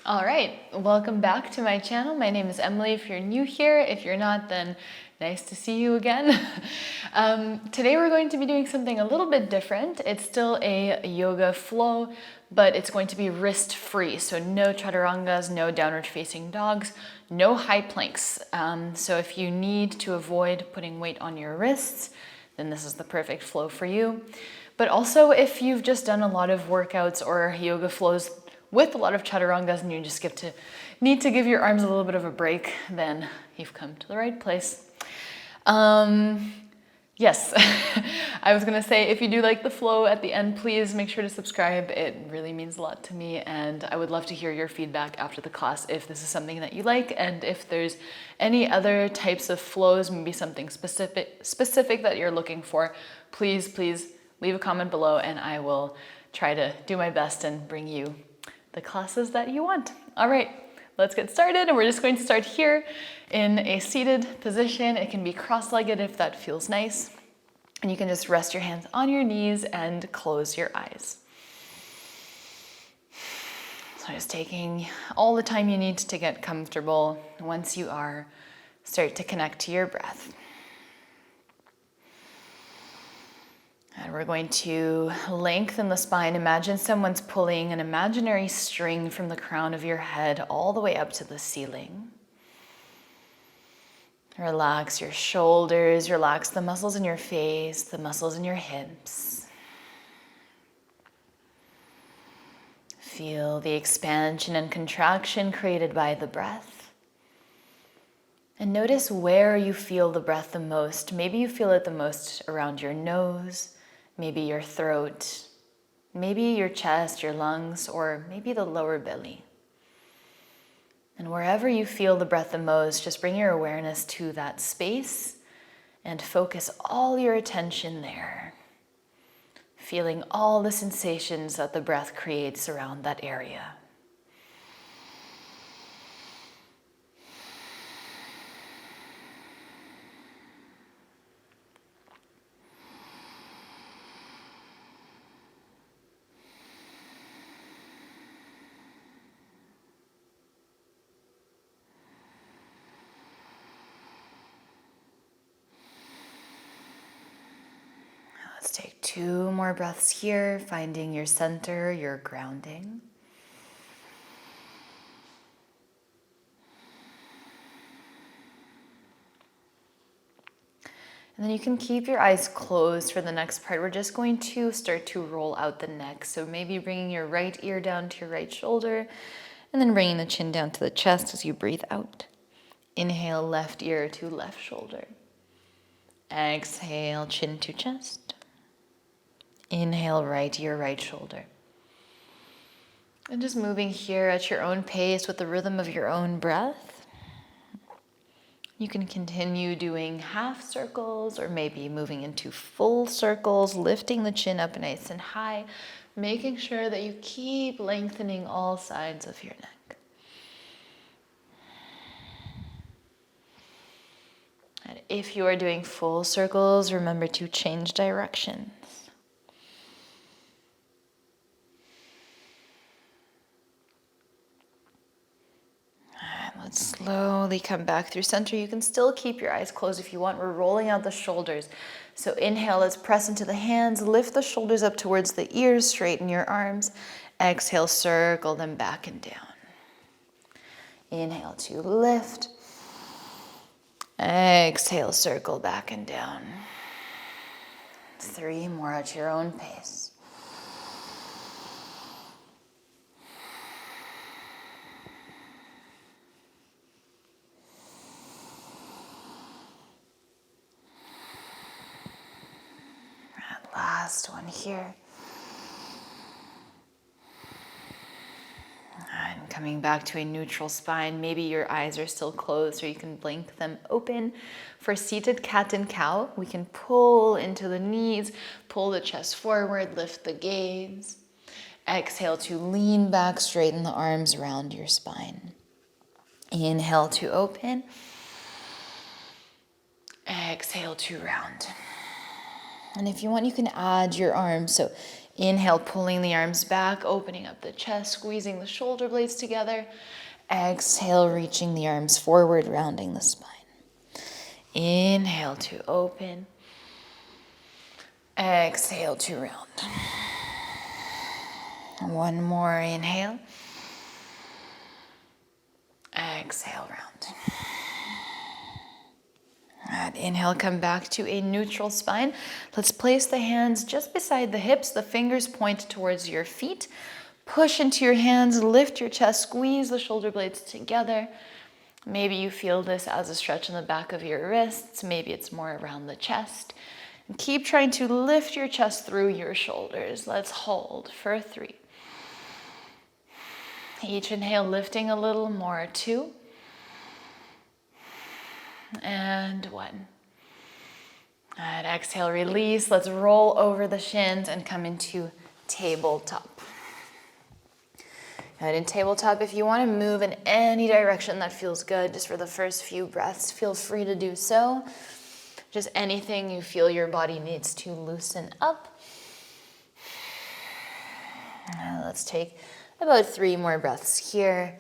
All right, welcome back to my channel. My name is Emily if you're new here. If you're not, then nice to see you again. Today we're going to be doing something a little bit different. It's still a yoga flow, but it's going to be wrist free. So no chaturangas, no downward facing dogs, no high planks. So if you need to avoid putting weight on your wrists, then this is the perfect flow for you. But also if you've just done a lot of workouts or yoga flows with a lot of chaturangas and you just need to give your arms a little bit of a break, then you've come to the right place. Yes, I was gonna say, if you do like the flow at the end, please make sure to subscribe. It really means a lot to me, and I would love to hear your feedback after the class if this is something that you like, and if there's any other types of flows, maybe something specific that you're looking for, please leave a comment below and I will try to do my best and bring you the classes that you want. All right, let's get started. And we're just going to start here in a seated position. It can be cross-legged if that feels nice. And you can just rest your hands on your knees and close your eyes. So just taking all the time you need to get comfortable. Once you are, start to connect to your breath. And we're going to lengthen the spine. Imagine someone's pulling an imaginary string from the crown of your head all the way up to the ceiling. Relax your shoulders, relax the muscles in your face, the muscles in your hips. Feel the expansion and contraction created by the breath. And notice where you feel the breath the most. Maybe you feel it the most around your nose, maybe your throat, maybe your chest, your lungs, or maybe the lower belly. And wherever you feel the breath the most, just bring your awareness to that space and focus all your attention there, feeling all the sensations that the breath creates around that area. Let's take 2 more breaths here, finding your center, your grounding. And then you can keep your eyes closed for the next part. We're just going to start to roll out the neck. So maybe bringing your right ear down to your right shoulder, and then bringing the chin down to the chest as you breathe out. Inhale, left ear to left shoulder. Exhale, chin to chest. Inhale, right ear, right shoulder. And just moving here at your own pace with the rhythm of your own breath. You can continue doing half circles or maybe moving into full circles, lifting the chin up nice and high, making sure that you keep lengthening all sides of your neck. And if you are doing full circles, remember to change directions. Let's slowly come back through center. You can still keep your eyes closed if you want. We're rolling out the shoulders. So inhale, let's press into the hands. Lift the shoulders up towards the ears. Straighten your arms. Exhale, circle them back and down. Inhale to lift. Exhale, circle back and down. 3 more at your own pace. Last one here. And coming back to a neutral spine. Maybe your eyes are still closed or you can blink them open. For seated cat and cow, we can pull into the knees, pull the chest forward, lift the gaze. Exhale to lean back, straighten the arms around your spine. Inhale to open. Exhale to round. And if you want, you can add your arms. So Inhale, pulling the arms back, opening up the chest, squeezing the shoulder blades together. Exhale, reaching the arms forward, rounding the spine. Inhale to open. Exhale to round. One more inhale. Exhale, round. And inhale, come back to a neutral spine. Let's place the hands just beside the hips. The fingers point towards your feet. Push into your hands, lift your chest, squeeze the shoulder blades together. Maybe you feel this as a stretch in the back of your wrists. Maybe it's more around the chest. And keep trying to lift your chest through your shoulders. Let's hold for 3. Each inhale, lifting a little more. 2. And 1. And exhale, release. Let's roll over the shins and come into tabletop. And in tabletop, if you want to move in any direction that feels good, just for the first few breaths, feel free to do so. Just anything you feel your body needs to loosen up. Let's take about 3 more breaths here.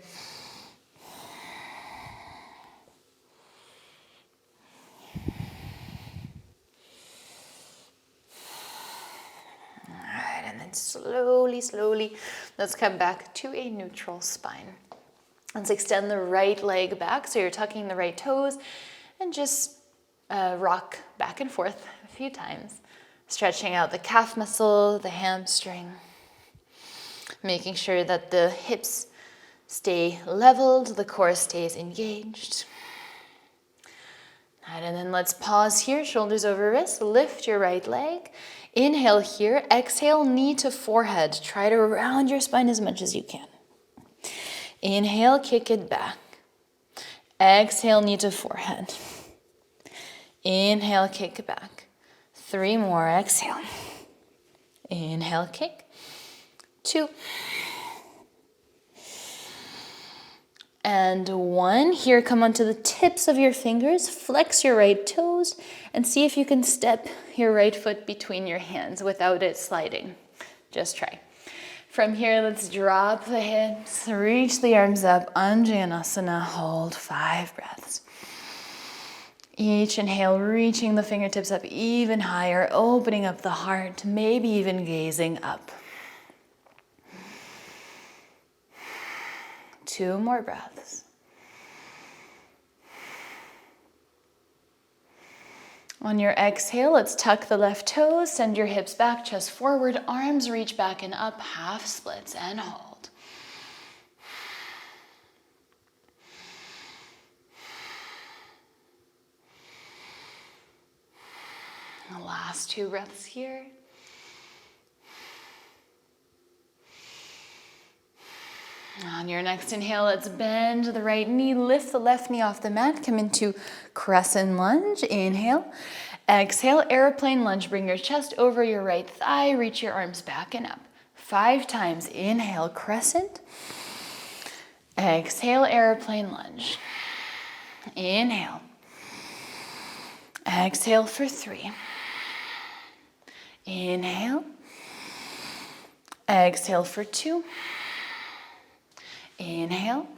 Slowly, let's come back to a neutral spine. Let's extend the right leg back, so you're tucking the right toes, and just rock back and forth a few times, stretching out the calf muscle, the hamstring, making sure that the hips stay leveled, the core stays engaged. And then let's pause here, shoulders over wrists, lift your right leg. Inhale here, exhale, knee to forehead. Try to round your spine as much as you can. Inhale, kick it back. Exhale, knee to forehead. Inhale, kick it back. 3 more, exhale. Inhale, kick. 2. And 1. Here, come onto the tips of your fingers, flex your right toes, and see if you can step your right foot between your hands without it sliding. Just try. From here, let's drop the hips, reach the arms up, Anjanasana, hold 5 breaths. Each inhale, reaching the fingertips up even higher, opening up the heart, maybe even gazing up. 2 more breaths. On your exhale, let's tuck the left toes, send your hips back, chest forward, arms reach back and up, half splits, and hold. The last 2 breaths here. On your next inhale, let's bend the right knee, lift the left knee off the mat, come into Crescent Lunge. Inhale, exhale, airplane lunge. Bring your chest over your right thigh, reach your arms back and up. 5 times. Inhale, Crescent. Exhale, airplane lunge. Inhale. Exhale for 3. Inhale. Exhale for 2. Inhale,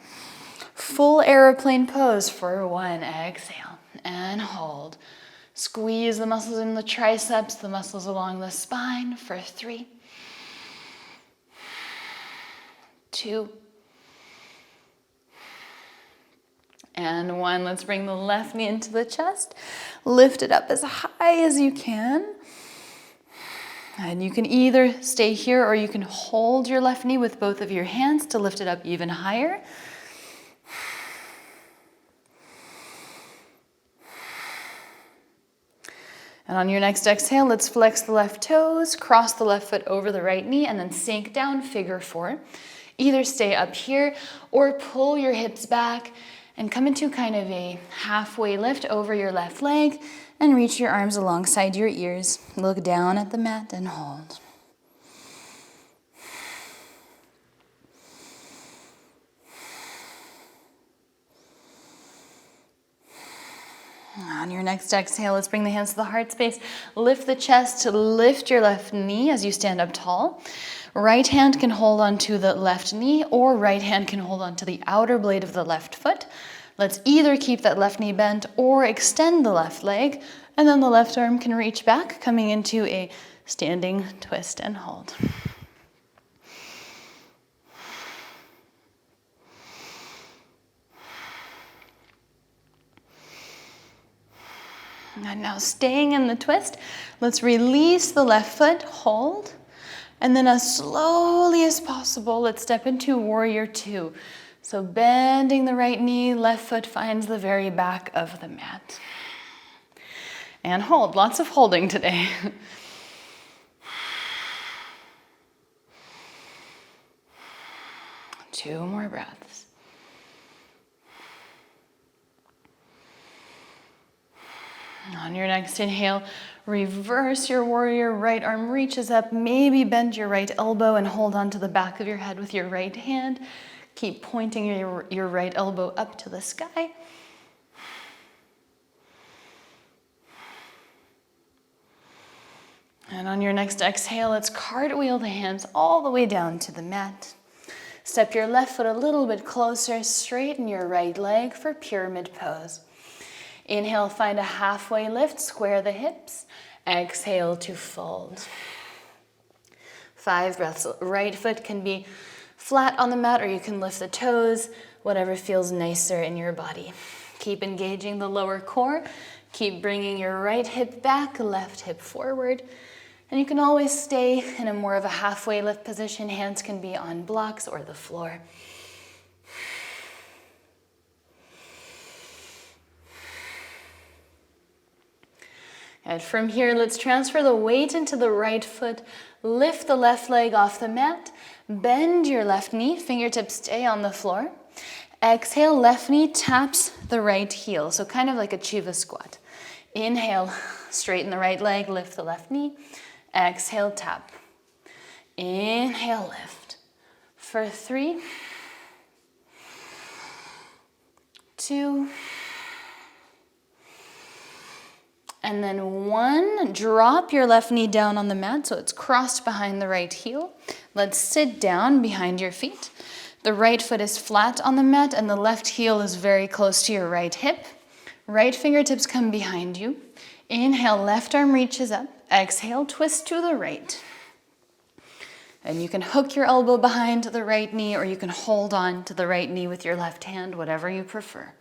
full airplane pose for 1, exhale, and hold. Squeeze the muscles in the triceps, the muscles along the spine for 3, 2, and 1. Let's bring the left knee into the chest, lift it up as high as you can. And you can either stay here or you can hold your left knee with both of your hands to lift it up even higher. And on your next exhale, let's flex the left toes, cross the left foot over the right knee, and then sink down, figure 4. Either stay up here or pull your hips back and come into kind of a halfway lift over your left leg and reach your arms alongside your ears. Look down at the mat and hold. On your next exhale, let's bring the hands to the heart space. Lift the chest, lift your left knee as you stand up tall. Right hand can hold onto the left knee, or right hand can hold onto the outer blade of the left foot. Let's either keep that left knee bent or extend the left leg, and then the left arm can reach back, coming into a standing twist and hold. And now staying in the twist, let's release the left foot, hold, and then as slowly as possible, let's step into warrior two. So bending the right knee, left foot finds the very back of the mat. And hold, lots of holding today. Two more breaths. On your next inhale, reverse your warrior. Right arm reaches up. Maybe bend your right elbow and hold on to the back of your head with your right hand. Keep pointing your right elbow up to the sky. And on your next exhale, let's cartwheel the hands all the way down to the mat. Step your left foot a little bit closer. Straighten your right leg for pyramid pose. Inhale, find a halfway lift, square the hips. Exhale to fold. 5 breaths. Right foot can be flat on the mat, or you can lift the toes, whatever feels nicer in your body. Keep engaging the lower core. Keep bringing your right hip back, left hip forward. And you can always stay in a more of a halfway lift position. Hands can be on blocks or the floor. And from here, let's transfer the weight into the right foot. Lift the left leg off the mat. Bend your left knee. Fingertips stay on the floor. Exhale, left knee taps the right heel. So kind of like a chiva squat. Inhale, straighten the right leg, lift the left knee. Exhale, tap. Inhale, lift. For 3, 2, and then 1, drop your left knee down on the mat so it's crossed behind the right heel. Let's sit down behind your feet. The right foot is flat on the mat and the left heel is very close to your right hip. Right fingertips come behind you. Inhale, left arm reaches up. Exhale, twist to the right. And you can hook your elbow behind the right knee, or you can hold on to the right knee with your left hand, whatever you prefer.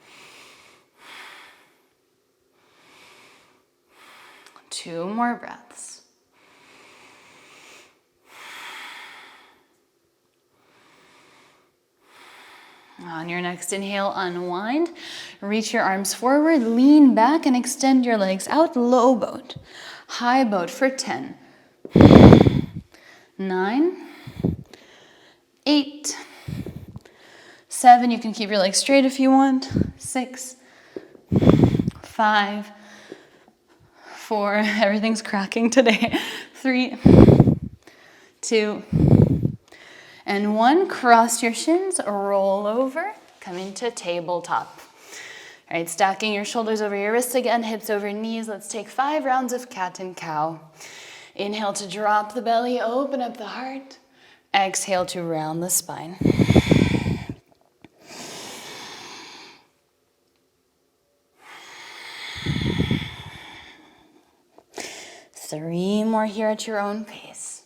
2 more breaths. On your next inhale, unwind. Reach your arms forward, lean back and extend your legs out. Low boat, high boat for 10, 9, 8, 7. You can keep your legs straight if you want. 6, 5, 4. Everything's cracking today. 3, 2, and 1. Cross your shins, roll over, come into tabletop. All right, stacking your shoulders over your wrists again, hips over knees. Let's take 5 rounds of cat and cow. Inhale to drop the belly, open up the heart. Exhale to round the spine. 3 more here at your own pace.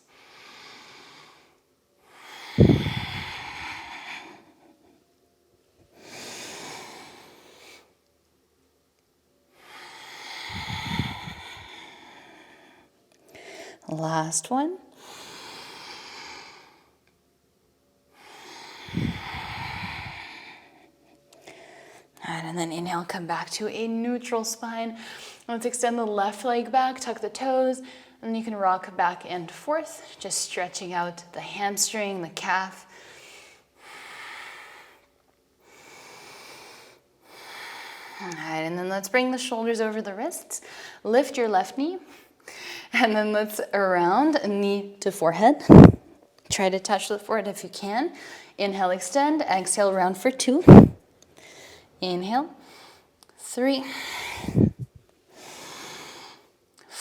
Last one. And then inhale, come back to a neutral spine. Let's extend the left leg back, tuck the toes, and you can rock back and forth, just stretching out the hamstring, the calf. All right, and then let's bring the shoulders over the wrists. Lift your left knee. And then let's round knee to forehead. Try to touch the forehead if you can. Inhale, extend. Exhale, round for 2. Inhale. 3.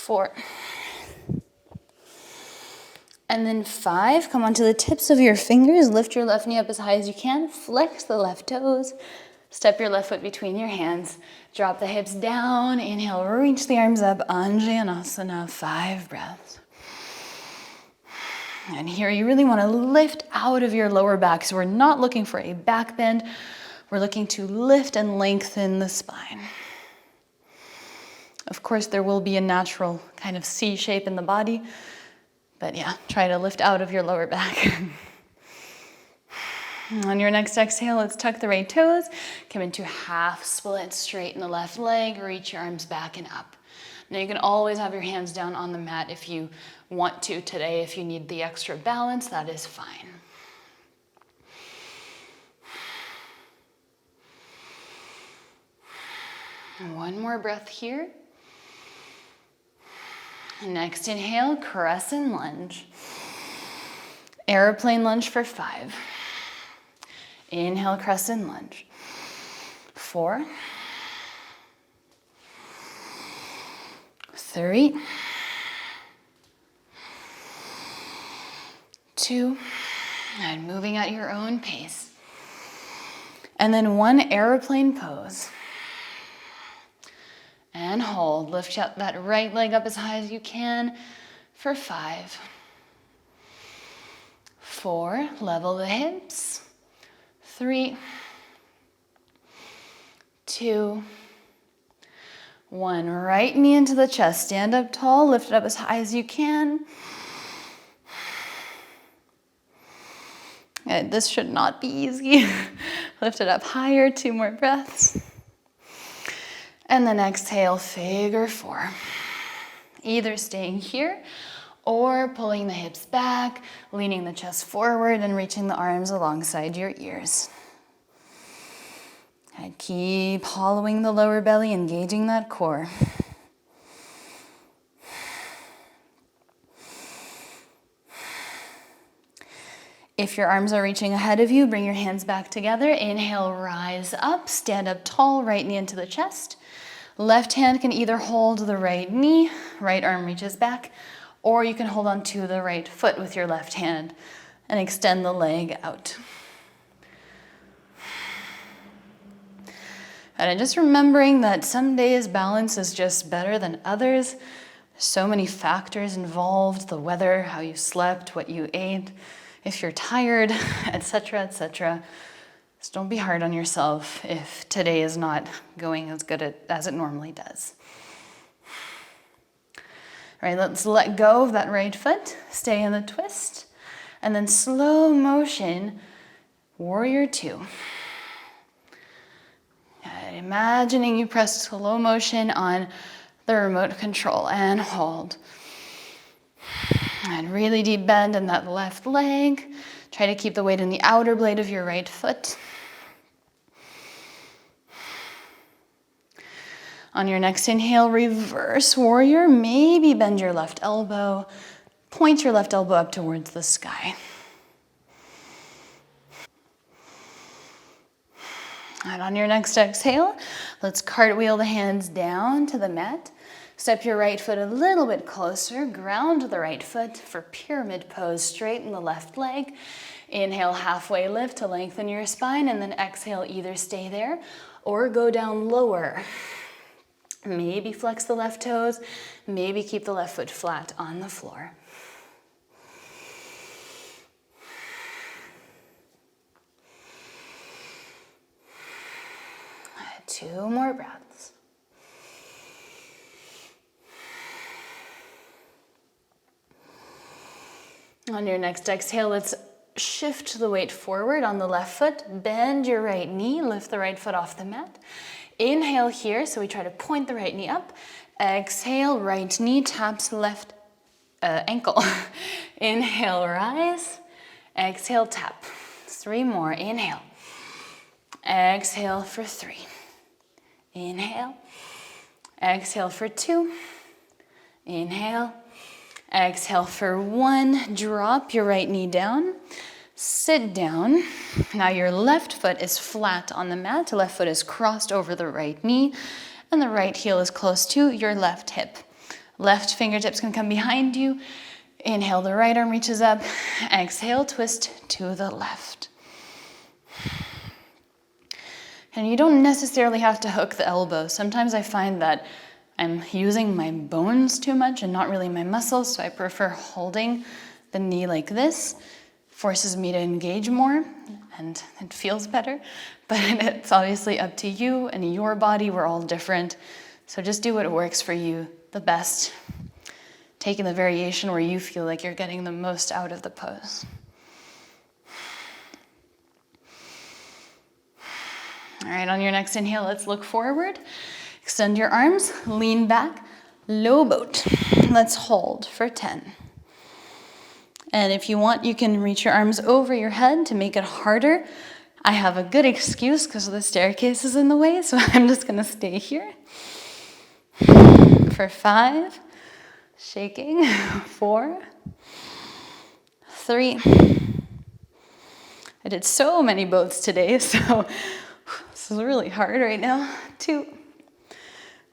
4. And then 5, come onto the tips of your fingers, lift your left knee up as high as you can, flex the left toes, step your left foot between your hands, drop the hips down, inhale, reach the arms up, Anjanasana, 5 breaths. And here you really want to lift out of your lower back, so we're not looking for a back bend, we're looking to lift and lengthen the spine. Of course, there will be a natural kind of C shape in the body, but yeah, try to lift out of your lower back. On your next exhale, let's tuck the right toes, come into half split, straighten the left leg, reach your arms back and up. Now you can always have your hands down on the mat if you want to today. If you need the extra balance, that is fine. One more breath here. Next inhale, crescent lunge. Airplane lunge for 5. Inhale, crescent lunge. 4. 3. 2. And moving at your own pace. And then 1 airplane pose. And hold. Lift up that right leg up as high as you can for 5. 4. Level the hips. 3. 2. 1. Right knee into the chest. Stand up tall. Lift it up as high as you can. This should not be easy. Lift it up higher. 2 more breaths. And then exhale, figure 4. Either staying here or pulling the hips back, leaning the chest forward and reaching the arms alongside your ears. And keep hollowing the lower belly, engaging that core. If your arms are reaching ahead of you, bring your hands back together. Inhale, rise up, stand up tall, right knee into the chest. Left hand can either hold the right knee, right arm reaches back, or you can hold on to the right foot with your left hand and extend the leg out. And just remembering that some days balance is just better than others. So many factors involved, the weather, how you slept, what you ate, if you're tired, etc., etc. So don't be hard on yourself if today is not going as good as it normally does. All right, let's let go of that right foot, stay in the twist, and then slow motion, warrior 2. Imagining you press slow motion on the remote control and hold. And really deep bend in that left leg. Try to keep the weight in the outer blade of your right foot. On your next inhale, reverse warrior. Maybe bend your left elbow. Point your left elbow up towards the sky. And on your next exhale, let's cartwheel the hands down to the mat. Step your right foot a little bit closer. Ground the right foot for pyramid pose. Straighten the left leg. Inhale, halfway lift to lengthen your spine, and then exhale, either stay there or go down lower. Maybe flex the left toes. Maybe keep the left foot flat on the floor. Two more breaths. On your next exhale, let's shift the weight forward on the left foot. Bend your right knee, lift the right foot off the mat. Inhale here, so we try to point the right knee up. Exhale, right knee taps left ankle. Inhale, rise. Exhale, tap. 3 more, inhale. Exhale for 3. Inhale. Exhale for 2. Inhale. Exhale for 1. Drop your right knee down. Sit down. Now your left foot is flat on the mat. The left foot is crossed over the right knee, and the right heel is close to your left hip. Left fingertips can come behind you. Inhale, the right arm reaches up. Exhale, twist to the left. And you don't necessarily have to hook the elbows. Sometimes I find that I'm using my bones too much and not really my muscles, so I prefer holding the knee like this. Forces me to engage more, and it feels better. But it's obviously up to you and your body. We're all different. So just do what works for you the best. Taking the variation where you feel like you're getting the most out of the pose. All right, on your next inhale, let's look forward. Extend your arms, lean back, low boat. Let's hold for 10. And if you want, you can reach your arms over your head to make it harder. I have a good excuse because the staircase is in the way, so I'm just gonna stay here. For 5, shaking, 4, 3. I did so many boats today, so this is really hard right now. 2,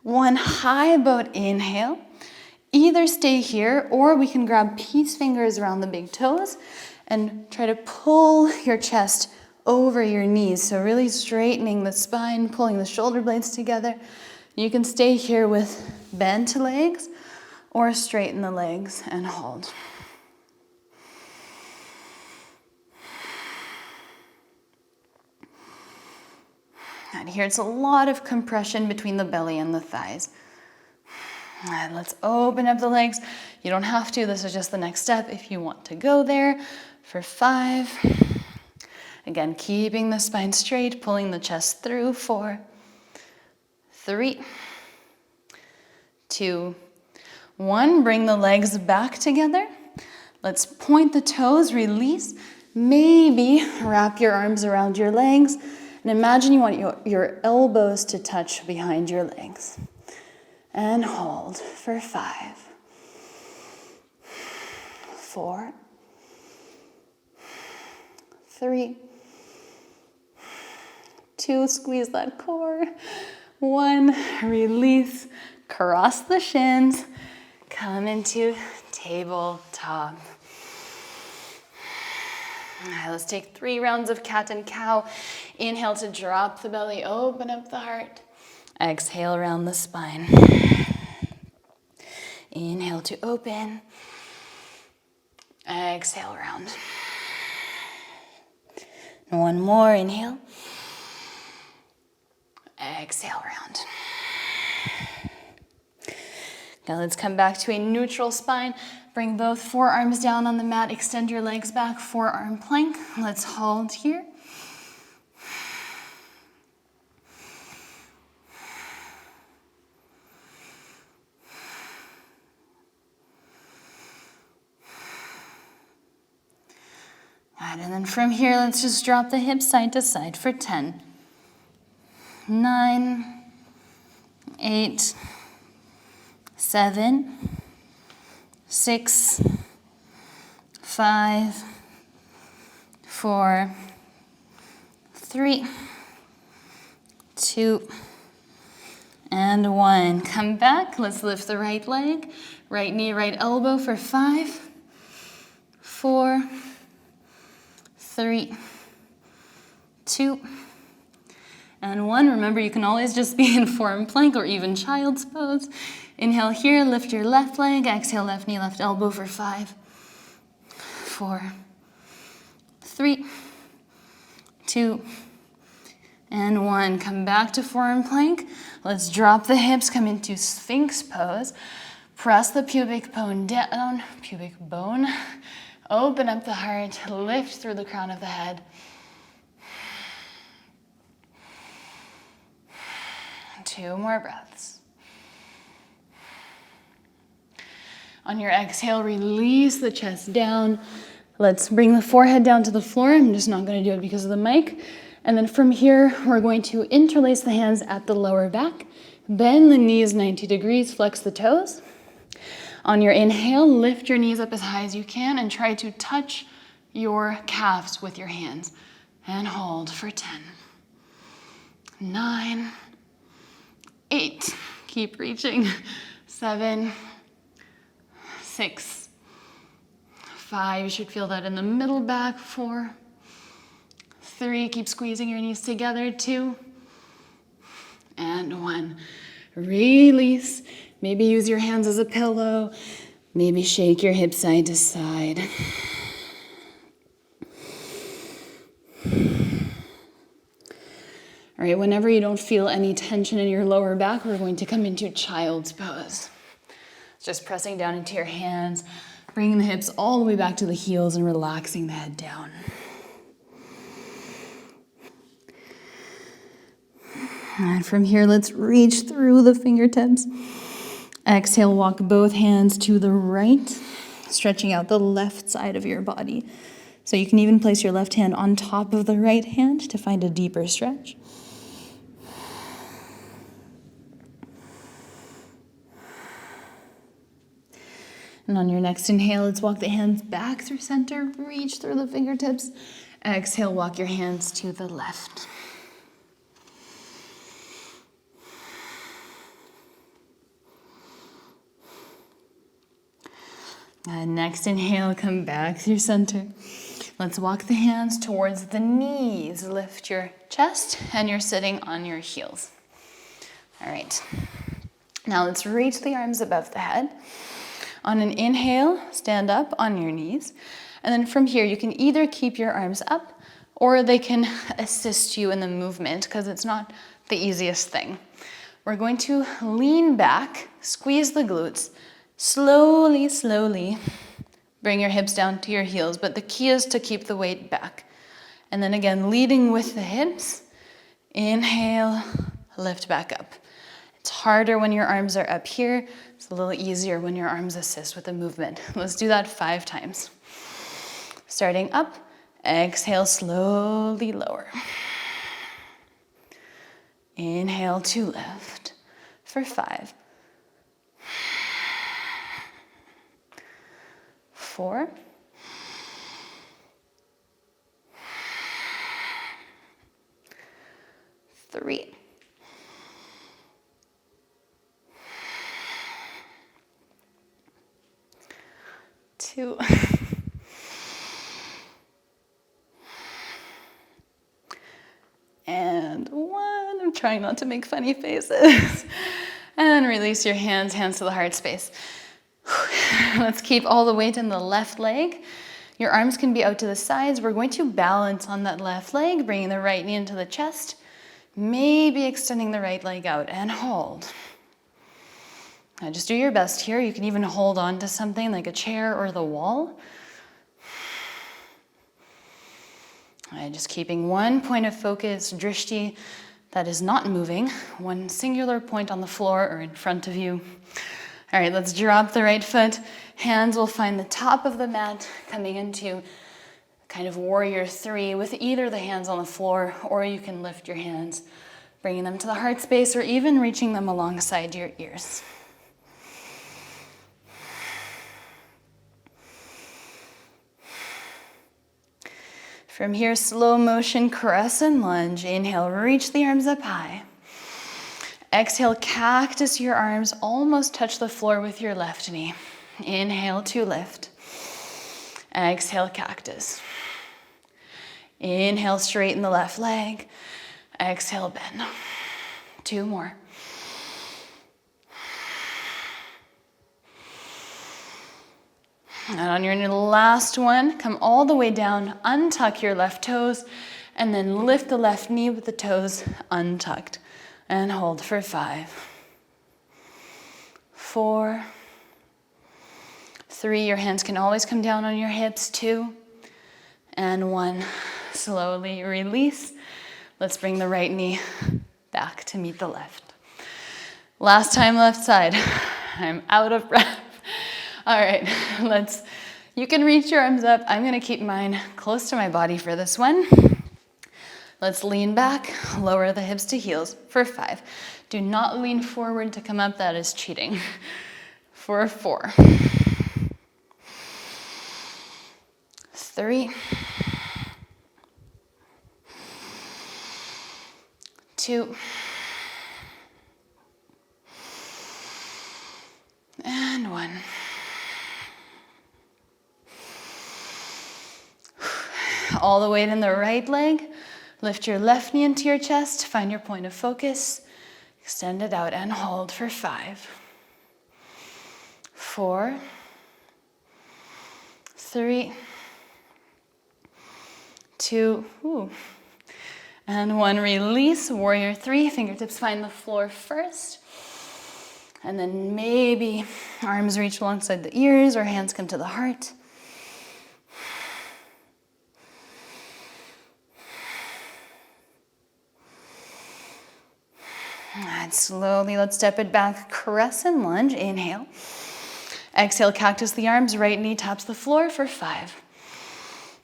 1, high boat inhale. Either stay here or we can grab peace fingers around the big toes and try to pull your chest over your knees. So really straightening the spine, pulling the shoulder blades together. You can stay here with bent legs or straighten the legs and hold. And here it's a lot of compression between the belly and the thighs. And let's open up the legs. You don't have to, this is just the next step if you want to go there. For 5. Again, keeping the spine straight, pulling the chest through. 4, 3, 2, 1. Bring the legs back together. Let's point the toes, release. Maybe wrap your arms around your legs. And imagine you want your elbows to touch behind your legs. And hold for 5, 4, 3, 2, squeeze that core. 1, release, cross the shins, come into tabletop. All right, let's take 3 rounds of cat and cow. Inhale to drop the belly, open up the heart. Exhale around the spine. Inhale to open. Exhale round. And 1 more, inhale. Exhale round. Now let's come back to a neutral spine. Bring both forearms down on the mat. Extend your legs back, forearm plank. Let's hold here. Right, and then from here, let's just drop the hips side to side for 10. 9, 8, 7, 6, 5, 4, 3, 2, and 1. Come back. Let's lift the right leg, right knee, right elbow for 5, 4, 3, 2, and 1. Remember, you can always just be in forearm plank or even child's pose. Inhale here, lift your left leg. Exhale, left knee, left elbow for 5, 4, 3, 2, and 1. Come back to forearm plank. Let's drop the hips, come into Sphinx pose. Press the pubic bone down, Open up the heart, lift through the crown of the head. Two more breaths. On your exhale, release the chest down. Let's bring the forehead down to the floor. I'm just not going to do it because of the mic. And then from here, we're going to interlace the hands at the lower back. Bend the knees 90 degrees, flex the toes. On your inhale, lift your knees up as high as you can and try to touch your calves with your hands. And hold for 10, 9, 8, keep reaching, 7, 6, 5, you should feel that in the middle back. 4, 3, keep squeezing your knees together. 2, and 1. Release. Maybe use your hands as a pillow. Maybe shake your hips side to side. All right, whenever you don't feel any tension in your lower back, we're going to come into child's pose. Just pressing down into your hands, bringing the hips all the way back to the heels and relaxing the head down. And from here, let's reach through the fingertips. Exhale, walk both hands to the right, stretching out the left side of your body. So you can even place your left hand on top of the right hand to find a deeper stretch. And on your next inhale, let's walk the hands back through center, reach through the fingertips. Exhale, walk your hands to the left. And next inhale, come back through center. Let's walk the hands towards the knees. Lift your chest and you're sitting on your heels. All right. Now let's reach the arms above the head. On an inhale, stand up on your knees. And then from here, you can either keep your arms up or they can assist you in the movement because it's not the easiest thing. We're going to lean back, squeeze the glutes, slowly, slowly bring your hips down to your heels. But the key is to keep the weight back. And then again, leading with the hips, inhale, lift back up. It's harder when your arms are up here. It's a little easier when your arms assist with the movement. Let's do that 5 times. Starting up, exhale, slowly lower. Inhale to lift for 5, 4, 3, 2, and 1. I'm trying not to make funny faces. And release your hands to the heart space. Let's keep all the weight in the left leg. Your arms can be out to the sides. We're going to balance on that left leg, bringing the right knee into the chest, maybe extending the right leg out and hold. Now just do your best here. You can even hold on to something like a chair or the wall. And just keeping one point of focus, drishti, that is not moving. One singular point on the floor or in front of you. All right, let's drop the right foot. Hands will find the top of the mat, coming into kind of warrior 3 with either the hands on the floor, or you can lift your hands, bringing them to the heart space or even reaching them alongside your ears. From here, slow motion crescent lunge. Inhale, reach the arms up high. Exhale, cactus your arms, almost touch the floor with your left knee. Inhale to lift. Exhale, cactus. Inhale, straighten the left leg. Exhale, bend. 2 more. And on your last one, come all the way down, untuck your left toes, and then lift the left knee with the toes untucked. And hold for 5, 4, 3. Your hands can always come down on your hips. 2, and 1. Slowly release. Let's bring the right knee back to meet the left. Last time, left side. I'm out of breath. All right, you can reach your arms up. I'm gonna keep mine close to my body for this one. Let's lean back, lower the hips to heels for 5. Do not lean forward to come up, that is cheating. For 4, 3, 2, and 1. all the weight in the right leg. Lift your left knee into your chest. Find your point of focus. Extend it out and hold for 5, 4, 3, 2, and 1. Release, warrior 3. Fingertips find the floor first. And then maybe arms reach alongside the ears or hands come to the heart. And slowly, let's step it back. Crescent lunge, inhale. Exhale, cactus the arms, right knee taps the floor for 5.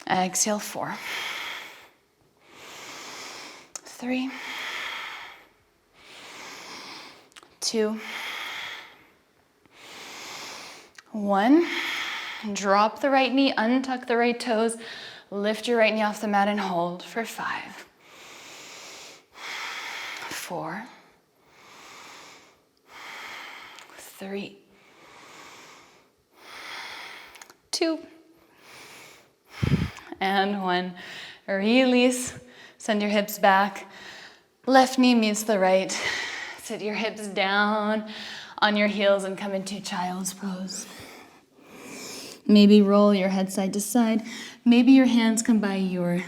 Exhale, 4, 3, 2, 1. Drop the right knee, untuck the right toes, lift your right knee off the mat and hold for 5, 4, 3, 2, and 1. Release. Send your hips back. Left knee meets the right. Sit your hips down on your heels and come into child's pose. Maybe roll your head side to side. Maybe your hands come by your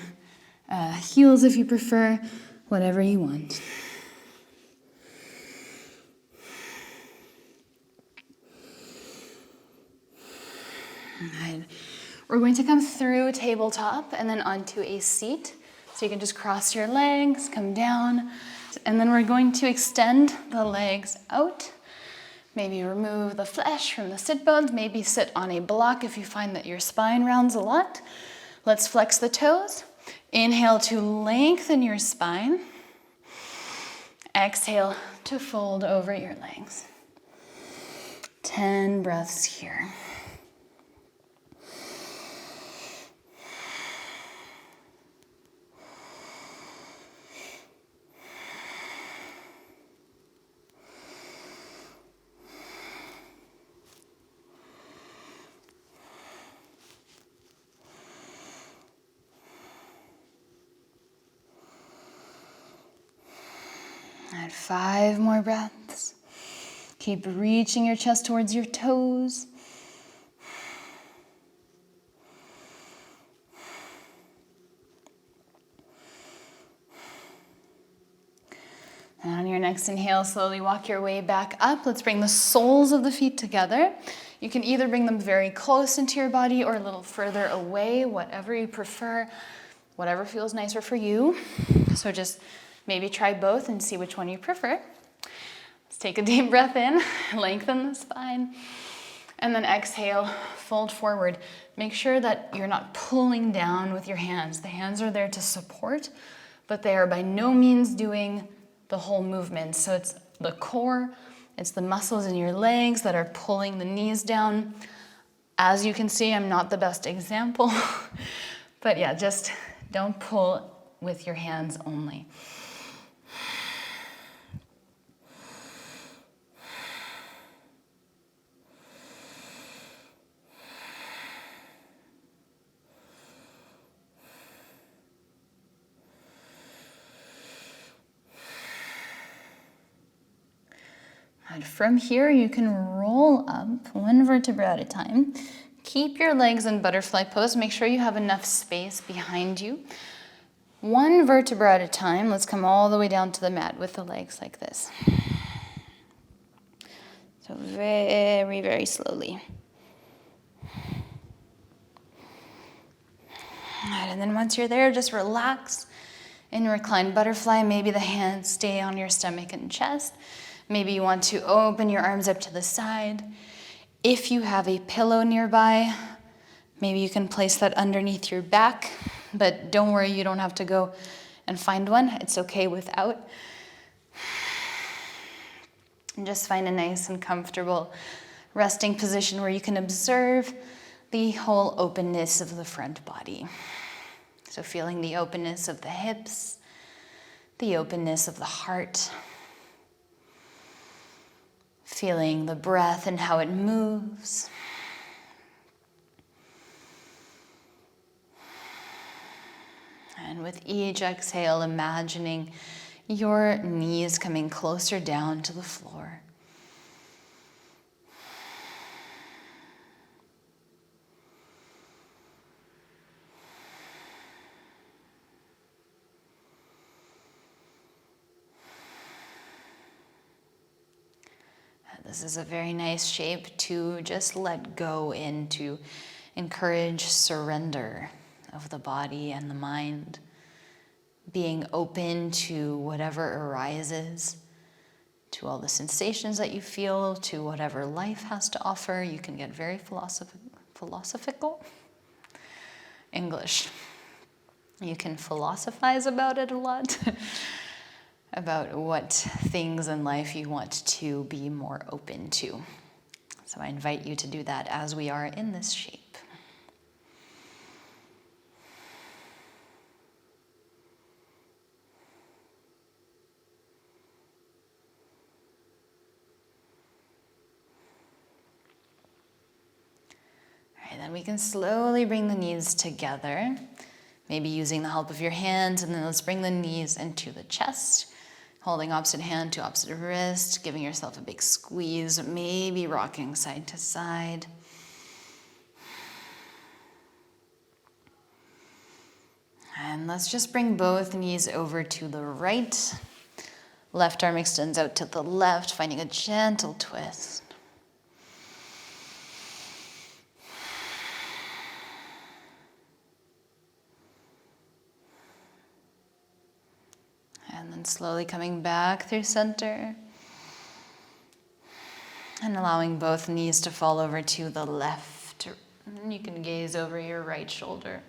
heels if you prefer. Whatever you want. Good. We're going to come through tabletop and then onto a seat. So you can just cross your legs, come down, and then we're going to extend the legs out. Maybe remove the flesh from the sit bones. Maybe sit on a block if you find that your spine rounds a lot. Let's flex the toes. Inhale to lengthen your spine. Exhale to fold over your legs. 10 breaths here. And 5 more breaths. Keep reaching your chest towards your toes. And on your next inhale, slowly walk your way back up. Let's bring the soles of the feet together. You can either bring them very close into your body or a little further away, whatever you prefer, whatever feels nicer for you. So just maybe try both and see which one you prefer. Let's take a deep breath in, lengthen the spine, and then exhale, fold forward. Make sure that you're not pulling down with your hands. The hands are there to support, but they are by no means doing the whole movement. So it's the core, it's the muscles in your legs that are pulling the knees down. As you can see, I'm not the best example, but yeah, just don't pull with your hands only. And from here, you can roll up 1 vertebra at a time. Keep your legs in butterfly pose. Make sure you have enough space behind you. 1 vertebra at a time. Let's come all the way down to the mat with the legs like this. So very, very slowly. All right, and then once you're there, just relax in reclined butterfly. Maybe the hands stay on your stomach and chest. Maybe you want to open your arms up to the side. If you have a pillow nearby, maybe you can place that underneath your back, but don't worry, you don't have to go and find one. It's okay without. And just find a nice and comfortable resting position where you can observe the whole openness of the front body. So feeling the openness of the hips, the openness of the heart, feeling the breath and how it moves. And with each exhale, imagining your knees coming closer down to the floor. This is a very nice shape to just let go in, to encourage surrender of the body and the mind, being open to whatever arises, to all the sensations that you feel, to whatever life has to offer. You can get very philosophical. English. You can philosophize about it a lot, about what things in life you want to be more open to. So I invite you to do that as we are in this shape. Then we can slowly bring the knees together, maybe using the help of your hands, and then let's bring the knees into the chest, holding opposite hand to opposite wrist, giving yourself a big squeeze, maybe rocking side to side. And let's just bring both knees over to the right. Left arm extends out to the left, finding a gentle twist. And then slowly coming back through center. And allowing both knees to fall over to the left. And you can gaze over your right shoulder.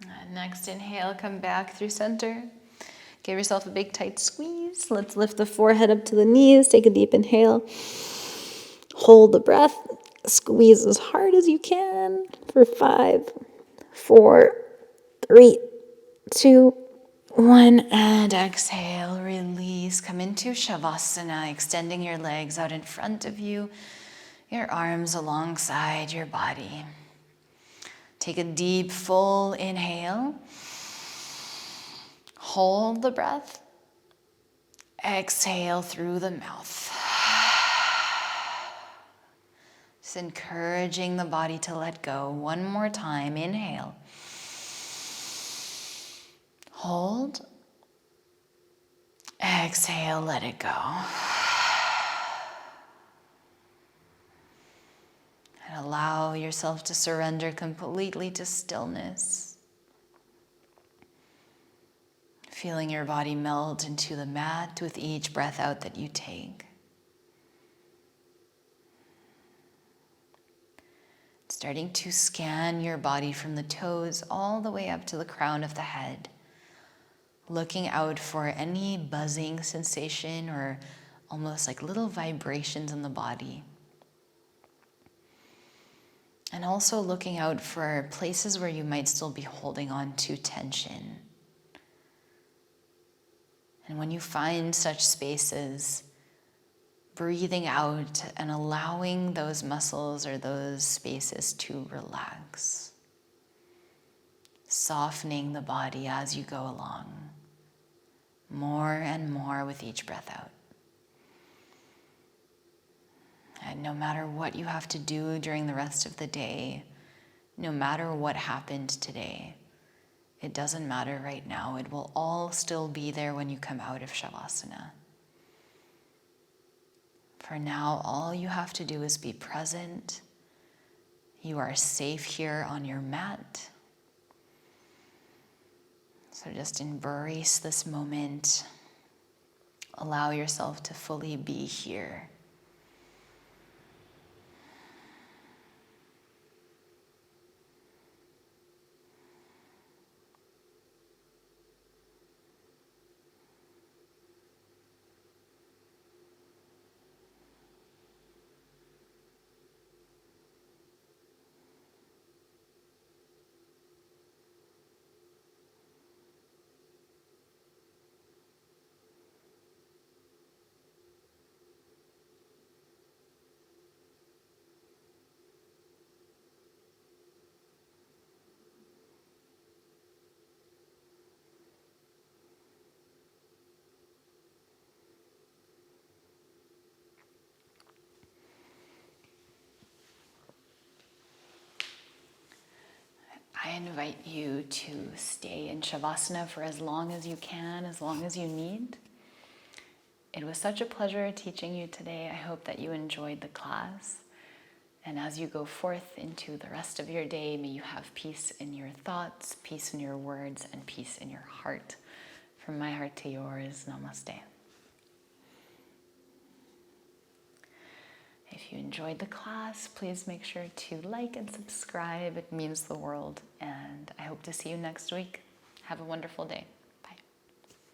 And next inhale, come back through center. Give yourself a big tight squeeze. Let's lift the forehead up to the knees. Take a deep inhale. Hold the breath. Squeeze as hard as you can for 5, 4, 3, 2, 1. And exhale, release. Come into Shavasana, extending your legs out in front of you, your arms alongside your body. Take a deep, full inhale. Hold the breath. Exhale through the mouth. Just encouraging the body to let go. One more time. Inhale. Hold. Exhale, let it go. And allow yourself to surrender completely to stillness. Feeling your body melt into the mat with each breath out that you take. Starting to scan your body from the toes all the way up to the crown of the head. Looking out for any buzzing sensation or almost like little vibrations in the body. And also looking out for places where you might still be holding on to tension. And when you find such spaces, breathing out and allowing those muscles or those spaces to relax. Softening the body as you go along. More and more with each breath out. And no matter what you have to do during the rest of the day, no matter what happened today, it doesn't matter right now. It will all still be there when you come out of Shavasana. For now, all you have to do is be present. You are safe here on your mat. So just embrace this moment. Allow yourself to fully be here. invite you to stay in Shavasana for as long as you can, as long as you need. It was such a pleasure teaching you today. I hope that you enjoyed the class. And as you go forth into the rest of your day, may you have peace in your thoughts, peace in your words, and peace in your heart. From my heart to yours, namaste. If you enjoyed the class, please make sure to like and subscribe. It means the world. And I hope to see you next week. Have a wonderful day.